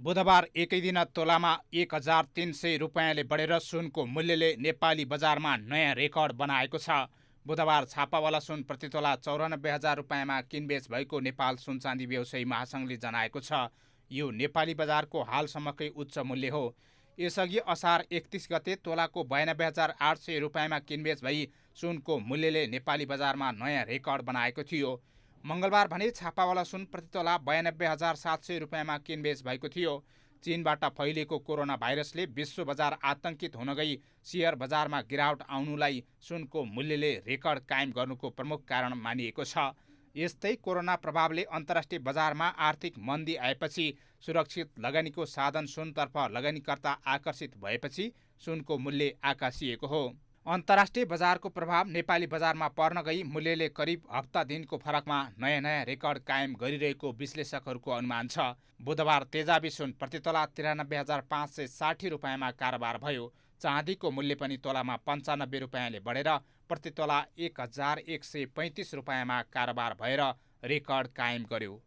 बुधबार एकै दिन तोलामा 1300 रुपियाँले बढेर सुनको मूल्यले नेपाली बजारमा नयाँ रेकर्ड बनाएको छ। बुधबार छापावाला सुन प्रतितोला 94,000 रुपियाँमा किनबेच भएको नेपाल सुनचाँदी व्यवसायी महासङ्घले जनाएको छ। यो नेपाली बजारको हालसम्मकै उच्च मूल्य हो। यसअघि असार 31 गते तोलाको 92,800 रुपियाँमा किनबेच भई सुनको मूल्यले नेपाली बजारमा नयाँ रेकर्ड बनाएको थियो। मङ्गलबार भने छापावाला सुन प्रतितोला 92,700 रुपियाँमा किनबेच भएको थियो। चीनबाट फैलिएको कोरोना भाइरसले विश्व बजार आतंकित हुन गई शेयर बजारमा गिरावट आउनुलाई सुनको मूल्यले रेकर्ड कायम गर्नुको प्रमुख कारण मानिएको छ। यस्तै कोरोना प्रभावले अन्तर्राष्ट्रिय बजारमा आर्थिक मन्दी आएपछि सुरक्षित लगानीको साधन सुनतर्फ लगानीकर्ता आकर्षित भएपछि सुनको मूल्य आकाशिएको हो। अन्तर्राष्ट्रिय बजारको प्रभाव नेपाली बजारमा पर्न गई मूल्यले करिब हप्ता दिनको फरकमा नयाँ रेकर्ड कायम गरिरहेको विश्लेषकहरूको अनुमान छ। बुधबार तेजाबी सुन प्रतितोला 93,560 रुपियाँमा कारोबार भयो। चाँदीको मूल्य पनि तोलामा 95 रुपियाँले बढेर प्रतितोला 1,135 रुपियाँमा कारोबार भएर रेकर्ड कायम गर्यो।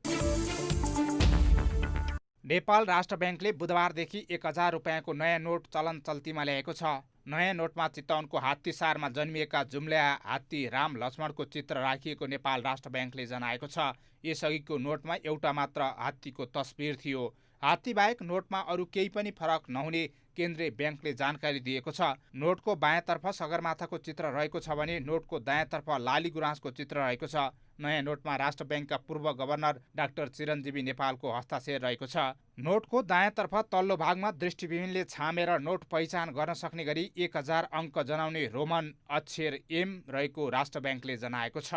नेपाल राष्ट्र ब्याङ्कले बुधबारदेखि 1,000 रुपियाँको नयाँ नोट चलन चल्तीमा ल्याएको छ। नयाँ नोटमा चितवनको हात्तीसारमा जन्मिएका जुम्ल्या हात्ती राम लक्ष्मणको चित्र राखिएको नेपाल राष्ट्र ब्याङ्कले जनाएको छ। यसअघिको नोटमा एउटा मात्र हात्तीको तस्बिर थियो। हात्तीबाहेक नोटमा अरू केही पनि फरक नहुने केन्द्रीय ब्याङ्कले जानकारी दिएको छ। नोटको बायाँतर्फ सगरमाथाको चित्र रहेको छ भने नोटको दायाँतर्फ लाली गुराँसको चित्र रहेको छ। नयाँ नोटमा राष्ट्र ब्याङ्कका पूर्व गभर्नर डाक्टर चिरञ्जीवी नेपालको हस्ताक्षर रहेको छ। नोटको दायाँतर्फ तल्लो भागमा दृष्टिविहीनले छामेर नोट पहिचान गर्न सक्ने गरी 1,000 अङ्क जनाउने रोमन अक्षर एम रहेको राष्ट्र ब्याङ्कले जनाएको छ।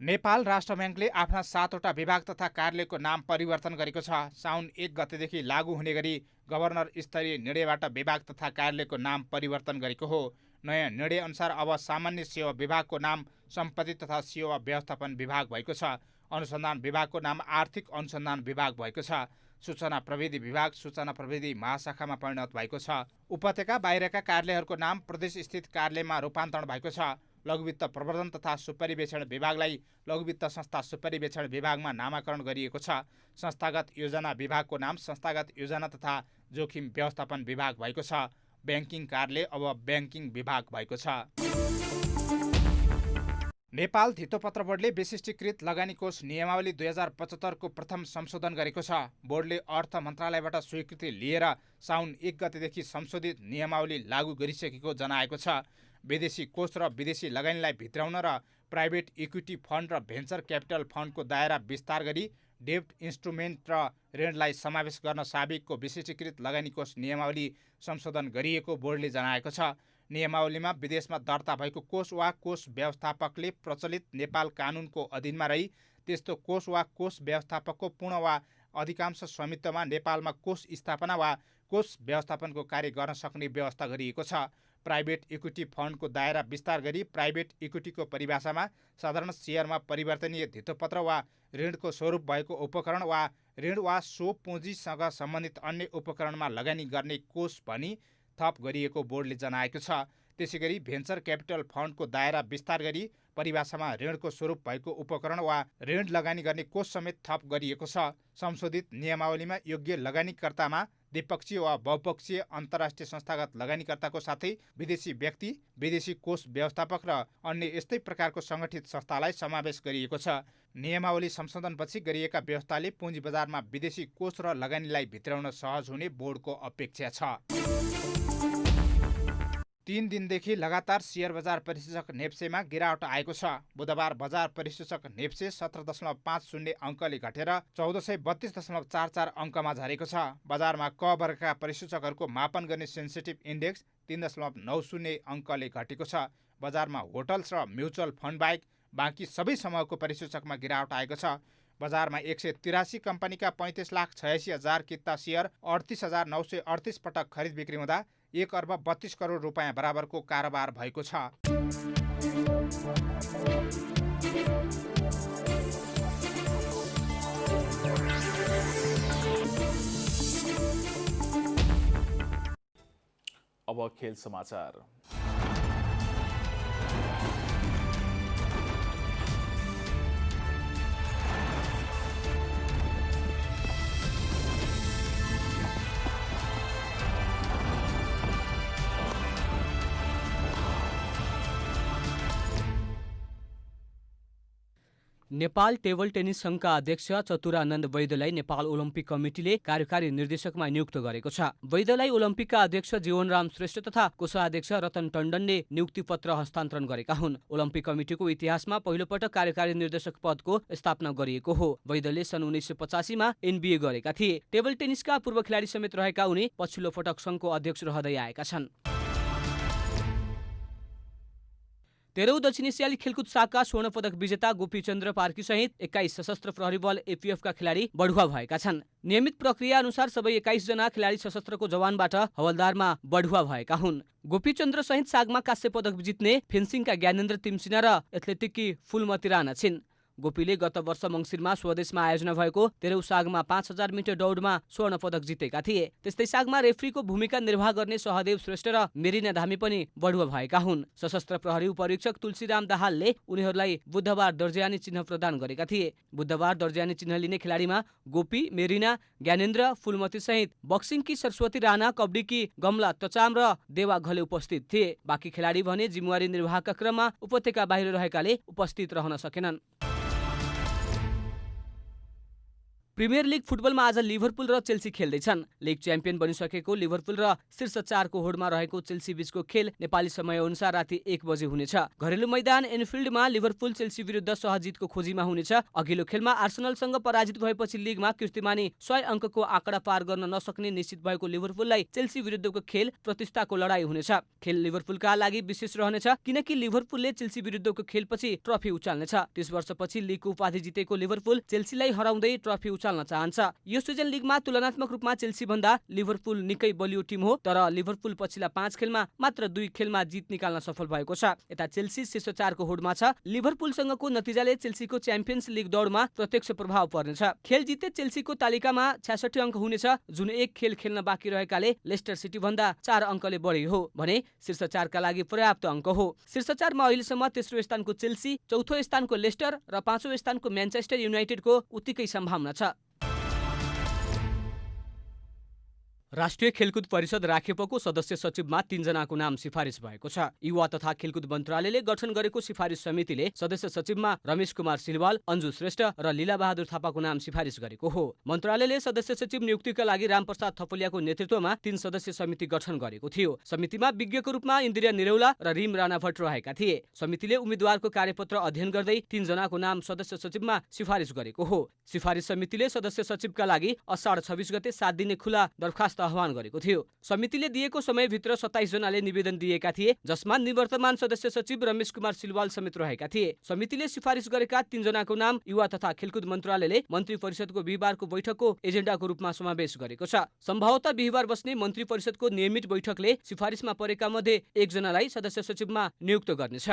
नेपाल राष्ट्र ब्याङ्कले आफ्ना 7वटा विभाग तथा कार्यालयको नाम परिवर्तन गरेको छ। साउन 1 गतेदेखि लागू हुने गरी गभर्नर स्तरीय निर्णयबाट विभाग तथा कार्यालयको नाम परिवर्तन गरेको हो। नयाँ निर्णय अनुसार अब सामान्य सेवा विभागको नाम सम्पत्ति तथा सेवा व्यवस्थापन विभाग भएको छ। अनुसन्धान विभागको नाम आर्थिक अनुसन्धान विभाग भएको छ। सूचना प्रविधि विभाग सूचना प्रविधि महाशाखामा परिणत भएको छ। उपत्यका बाहिरका कार्यालयहरूको नाम प्रदेशस्थित कार्यालयमा रूपान्तरण भएको छ। लघुवित्त प्रवर्धन तथा सुपरिवेक्षण विभागलाई लघुवित्त संस्था सुपरिवेक्षण विभागमा नामाकरण गरिएको छ। संस्थागत योजना विभागको नाम संस्थागत योजना तथा जोखिम व्यवस्थापन विभाग भएको छ। ब्याङ्किङ कार्यालय अब ब्याङ्किङ विभाग भएको छ। नेपाल धितोपत्र बोर्डले विशिष्टीकृत लगानी कोष नियमावली 2075 को प्रथम संशोधन गरेको छ। बोर्डले अर्थ मन्त्रालयबाट स्वीकृति लिएर साउन 1 गतेदेखि संशोधित नियमावली लागू गरिसकेको जनाएको छ। विदेशी कोष र विदेशी लगानीलाई भित्राउन र प्राइभेट इक्विटी फन्ड र भेन्चर क्यापिटल फन्डको दायरा विस्तार गरी डेब्ट इन्स्ट्रुमेन्ट र ऋणलाई समावेश गर्न साबिकको विशिष्टीकृत लगानी कोष नियमावली संशोधन गरिएको बोर्डले जनाएको छ। नियमावलीमा विदेशमा दर्ता भएको कोष वा कोष व्यवस्थापकले प्रचलित नेपाल कानुनको अधीनमा रही त्यस्तो कोष वा कोष व्यवस्थापकको पूर्ण वा अधिकांश स्वामित्वमा नेपालमा कोष स्थापना वा कोष व्यवस्थापनको कार्य गर्न सक्ने व्यवस्था गरिएको छ। प्राइभेट इक्विटी फन्डको दायरा विस्तार गरी प्राइभेट इक्विटीको परिभाषामा साधारण सेयरमा परिवर्तनीय धितोपत्र वा ऋणको स्वरूप भएको उपकरण वा ऋण वा सो पुँजीसँग सम्बन्धित अन्य उपकरणमा लगानी गर्ने कोष भनी थप गरिएको बोर्डले जनाएको छ। त्यसैगरी भेन्चर क्यापिटल फन्डको दायरा विस्तार गरी परिभाषामा ऋणको स्वरूप भएको उपकरण वा ऋण लगानी गर्ने कोष समेत थप गरिएको छ। संशोधित नियमावलीमा योग्य लगानीकर्तामा द्विपक्षीय वा बहुपक्षीय अन्तर्राष्ट्रिय संस्थागत लगानीकर्ताको साथै विदेशी व्यक्ति, विदेशी कोष व्यवस्थापक र अन्य यस्तै प्रकारको सङ्गठित संस्थालाई समावेश गरिएको छ। नियमावली संशोधनपछि गरिएका व्यवस्थाले पुँजी बजारमा विदेशी कोष र लगानीलाई भित्राउन सहज हुने बोर्डको अपेक्षा छ। 3 दिनदेखि लगातार शेयर बजार परिसूचक नेप्सेमा गिरावट आएको छ। बुधबार बजार परिसूचक नेप्से 17.50 अङ्कले घटेर 1432.44 अङ्कमा झरेको छ। बजारमा क वर्गका परिसूचकहरूको मापन गर्ने सेन्सिटिभ इन्डेक्स 3.90 अङ्कले घटेको छ। बजारमा होटल्स र म्युचुअल फन्ड बाहेक बाँकी सबै समूहको परिसूचकमा गिरावट आएको छ। बजारमा 183 कम्पनीका 35,86,000 किता सेयर 38,938 पटक खरिद बिक्री हुँदा 1 अर्ब 32 करोड रुपियाँ बराबरको कारोबार भएको छ। अब खेल समाचार। नेपाल टेबल टेनिस सङ्घका अध्यक्ष चतुरानन्द वैद्यलाई नेपाल ओलम्पिक कमिटीले कार्यकारी निर्देशकमा नियुक्त गरेको छ। वैद्यलाई ओलम्पिकका अध्यक्ष जीवनराम श्रेष्ठ तथा कोषाध्यक्ष रतन टण्डनले नियुक्ति पत्र हस्तान्तरण गरेका हुन्। ओलम्पिक कमिटीको इतिहासमा पहिलोपटक कार्यकारी निर्देशक पदको स्थापना गरिएको हो। वैद्यले सन् 1985 मा NBA गरेका थिए। टेबल टेनिसका पूर्व खेलाडी समेत रहेका उनी पछिल्लो पटक सङ्घको अध्यक्ष रहँदै आएका छन्। 13औं दक्षिण एसियाली खेलकुद शाखा स्वर्ण पदक विजेता गोपीचन्द्र पार्की सहित 21 सशस्त्र प्रहरी बल APF का खेलाडी बढुवा भएका छन्। नियमित प्रक्रिया अनुसार सबै 21 जना खेलाडी सशस्त्रको जवानबाट हवलदारमा बढुवा भएका हुन्। गोपीचन्द्र सहित सागमा काँस्य पदक जित्ने फेन्सिङका ज्ञानेन्द्र तिमसिना र एथलेटिककी फुलमती राणा छिन्। गोपीले गत वर्ष मङ्सिरमा स्वदेशमा आयोजना भएको 13औं सागमा 5000 मिटर दौडमा स्वर्ण पदक जितेका थिए। त्यस्तै सागमा रेफ्रीको भूमिका निर्वाह गर्ने सहदेव श्रेष्ठ र मेरिना धामी पनि बढुवा भएका हुन्। सशस्त्र प्रहरी उपरीक्षक तुलसीराम दाहालले उनीहरूलाई बुधबार दर्जानी चिन्ह प्रदान गरेका थिए। बुधबार दर्जानी चिन्ह लिने खेलाडीमा गोपी, मेरिना, ज्ञानेन्द्र, फुलमती सहित बक्सिङकी सरस्वती राणा, कबड्डीकी गमला तचाम र देवा घले उपस्थित थिए। बाँकी खेलाडी भने जिम्मेवारी निर्वाहका क्रममा उपत्यका बाहिर रहेकाले उपस्थित रहन सकेनन्। प्रिमियर लिग फुटबलमा आज लिभरपुल र चेल्सी खेल्दैछन्। लिग च्याम्पियन बनिसकेको लिभरपुल र शीर्ष 4 को होडमा रहेको चेल्सी बीचको खेल नेपाली समयअनुसार राति 1 बजे हुनेछ। घरेलु मैदान एनफिल्डमा लिभरपुल चेल्सी विरुद्ध सहजितको खोजीमा हुनेछ। अघिल्लो खेलमा आर्सेनलसँग पराजित भएपछि लिगमा कीर्तिमानी 100 अङ्कको आँकडा पार गर्न नसक्ने निश्चित भएको लिभरपुललाई चेल्सी विरुद्धको खेल प्रतिष्ठाको लडाई हुनेछ। खेल लिभरपुलका लागि विशेष रहनेछ किनकि लिभरपुलले चेल्सी विरुद्धको खेलपछि ट्रफी उचाल्नेछ। 30 वर्षपछि लिगको उपाधि जितेको लिभरपुल चेल्सीलाई हराउँदै ट्रफी उचाल्न चाहन्छ। यो सिजन लिगमा तुलनात्मक रूपमा चेल्सी भन्दा लिभरपुल निकै बलियो टिम हो, तर लिभरपुल पछिल्ला 5 खेलमा मात्र 2 खेलमा जित निकाल्न सफल भएको छ। यता चेल्सी शीर्ष 4 को होडमा छ। लिभरपुलसँगको नतिजाले चेल्सीको च्याम्पियन्स लिग दौडमा प्रत्यक्ष प्रभाव पर्नेछ। खेल जिते चेल्सीको तालिकामा 66 अङ्क हुनेछ, जुन 1 खेल खेल्न बाँकी रहेकाले लेस्टर सिटी भन्दा 4 अङ्कले बढी हो भने शीर्ष 4 का लागि पर्याप्त अङ्क हो। शीर्ष 4 मा अहिलेसम्म तेस्रो स्थानको चेल्सी, चौथो स्थानको लेस्टर र 5औं स्थानको म्यानचेस्टर युनाइटेडको उत्तिकै सम्भावना छ। राष्ट्रिय खेलकुद परिषद राखेपको सदस्य सचिवमा 3 जनाको नाम सिफारिस भएको छ। युवा तथा खेलकुद मन्त्रालयले गठन गरेको सिफारिस समितिले सदस्य सचिवमा रमेश कुमार सिलवाल, अन्जु श्रेष्ठ र लीला बहादुर थापाको नाम सिफारिस गरेको हो। मन्त्रालयले सदस्य सचिव नियुक्तिका लागि रामप्रसाद थपलियाको नेतृत्वमा 3 सदस्य समिति गठन गरेको थियो। समितिमा विज्ञको रूपमा इन्द्रिया निरौला र रिम राणा भट्ट रहेका थिए। समितिले उम्मेद्वारको कार्यपत्र अध्ययन गर्दै 3 जनाको नाम सदस्य सचिवमा सिफारिस गरेको हो। सिफारिस समितिले सदस्य सचिवका लागि असाढ 26 गते 7 दिने खुला दरखास्त आह्वान गरेको थियो। समितिले दिएको समयभित्र 27 जनाले निवेदन दिएका थिए, जसमा निवर्तमान सदस्य सचिव रमेश कुमार सिलवाल समेत रहेका थिए। समितिले सिफारिस गरेका 3 जनाको नाम युवा तथा खेलकुद मन्त्रालयले मन्त्री परिषदको बिहिबारको बैठकको एजेन्डाको रूपमा समावेश गरेको छ। सम्भवतः बिहिबार बस्ने मन्त्री परिषदको नियमित बैठकले सिफारिसमा परेका मध्ये 1 जनालाई सदस्य सचिवमा नियुक्त गर्नेछ।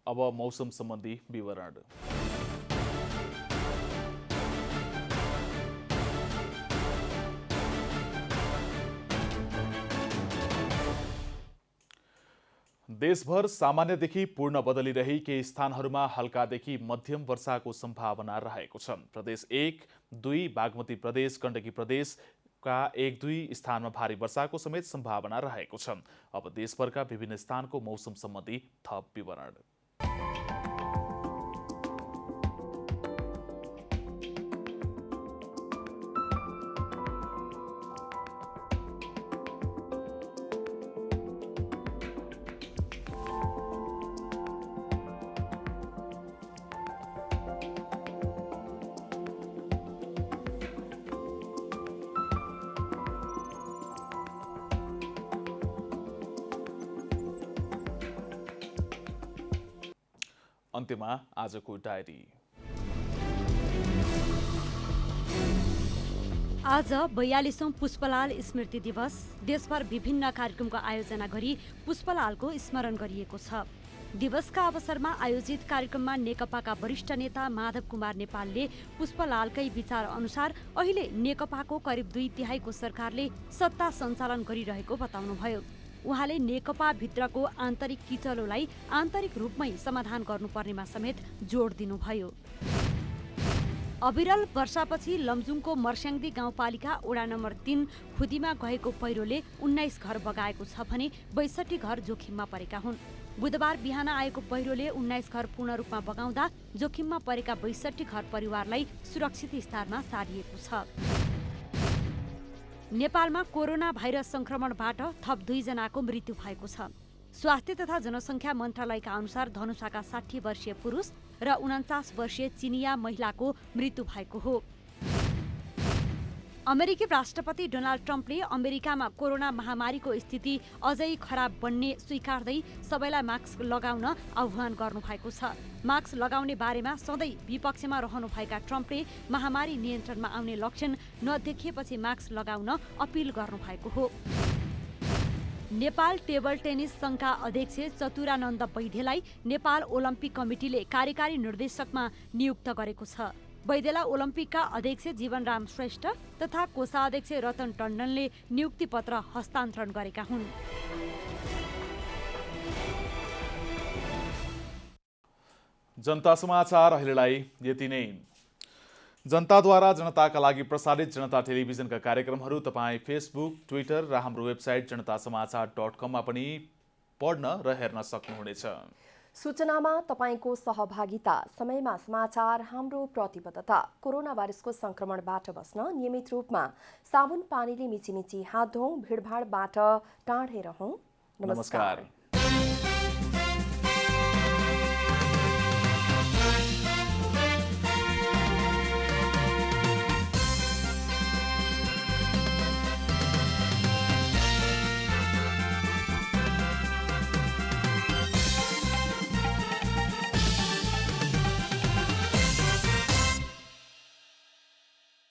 अब मौसम सम्बन्धी विवरण। देशभर सामान्यदेखि पूर्ण बदलिरही केही स्थानहरूमा हल्कादेखि मध्यम वर्षाको सम्भावना रहेको छ। प्रदेश 1, 2, बागमती प्रदेश, गण्डकी प्रदेश का 1-2 स्थानमा भारी वर्षाको समेत सम्भावना रहेको छ। अब देशभरका विभिन्न स्थानको मौसम सम्बन्धी थप विवरण। अन्त्यमा आजको डायरी। आज 42औं पुष्पलाल स्मृति दिवस। देशभर विभिन्न कार्यक्रमको आयोजना गरी पुष्पलालको स्मरण गरिएको छ। दिवसका अवसरमा आयोजित कार्यक्रममा नेकपाका वरिष्ठ नेता माधव कुमार नेपालले पुष्पलालकै विचार अनुसार अहिले नेकपाको करिब 2/3 सरकारले सत्ता सञ्चालन गरिरहेको बताउनुभयो। उहाँले नेकपा भित्रको आन्तरिक किचलोलाई आन्तरिक रूपमै समाधान गर्नुपर्नेमा समेत जोड दिनुभयो। अविरल वर्षापछि लमजुङको मर्स्याङ्दी गाउँपालिका वडा नम्बर 3 खुदीमा गएको पहिरोले 19 घर बगाएको छ भने 62 घर जोखिममा परेका हुन्। बुधबार बिहान आएको पहिरोले 19 घर पूर्ण रूपमा बगाउँदा जोखिममा परेका 62 घर परिवारलाई सुरक्षित स्थानमा सारिएको छ। नेपालमा कोरोना भाइरस संक्रमणबाट थप 2 जनाको मृत्यु भएको छ। स्वास्थ्य तथा जनसङ्ख्या मन्त्रालयका अनुसार धनुषाका 60 वर्षीय पुरुष र 49 वर्षीय चिनिया महिलाको मृत्यु भएको हो। अमेरिकी राष्ट्रपति डोनाल्ड ट्रम्पले अमेरिकामा कोरोना महामारीको स्थिति अझै खराब बन्ने स्वीकार्दै सबैलाई मास्क लगाउन आह्वान गर्नुभएको छ। मास्क लगाउने बारेमा सधैँ विपक्षमा रहनुभएका ट्रम्पले महामारी नियन्त्रणमा आउने लक्षण नदेखिएपछि मास्क लगाउन अपिल गर्नुभएको हो। नेपाल टेबल टेनिस सङ्घका अध्यक्ष चतुरानन्द वैद्यलाई नेपाल ओलम्पिक कमिटीले कार्यकारी निर्देशकमा नियुक्त गरेको छ। वैद्यलाई ओलम्पिकका अध्यक्ष जीवनराम श्रेष्ठ तथा कोषाध्यक्ष रतन टण्डनले नियुक्ति पत्र हस्तान्तरण गरेका हुन्। जनता समाचार अहिलेलाई यति नै। जनताद्वारा जनताका लागि प्रसारित जनता टेलिभिजनका कार्यक्रमहरू तपाईँ फेसबुक, ट्विटर र हाम्रो वेबसाइट जनतासमाचार.com मा पनि पढ्न र हेर्न सक्नुहुनेछ। सूचनामा तपाईको सहभागिता, समयमा समाचार हाम्रो प्रतिबद्धता। कोरोना भाइरसको संक्रमणबाट बस्न नियमित रूपमा साबुन पानीले मिचिमिची हात धौँ, भिडभाडबाट टाढै रहौँ। नमस्कार।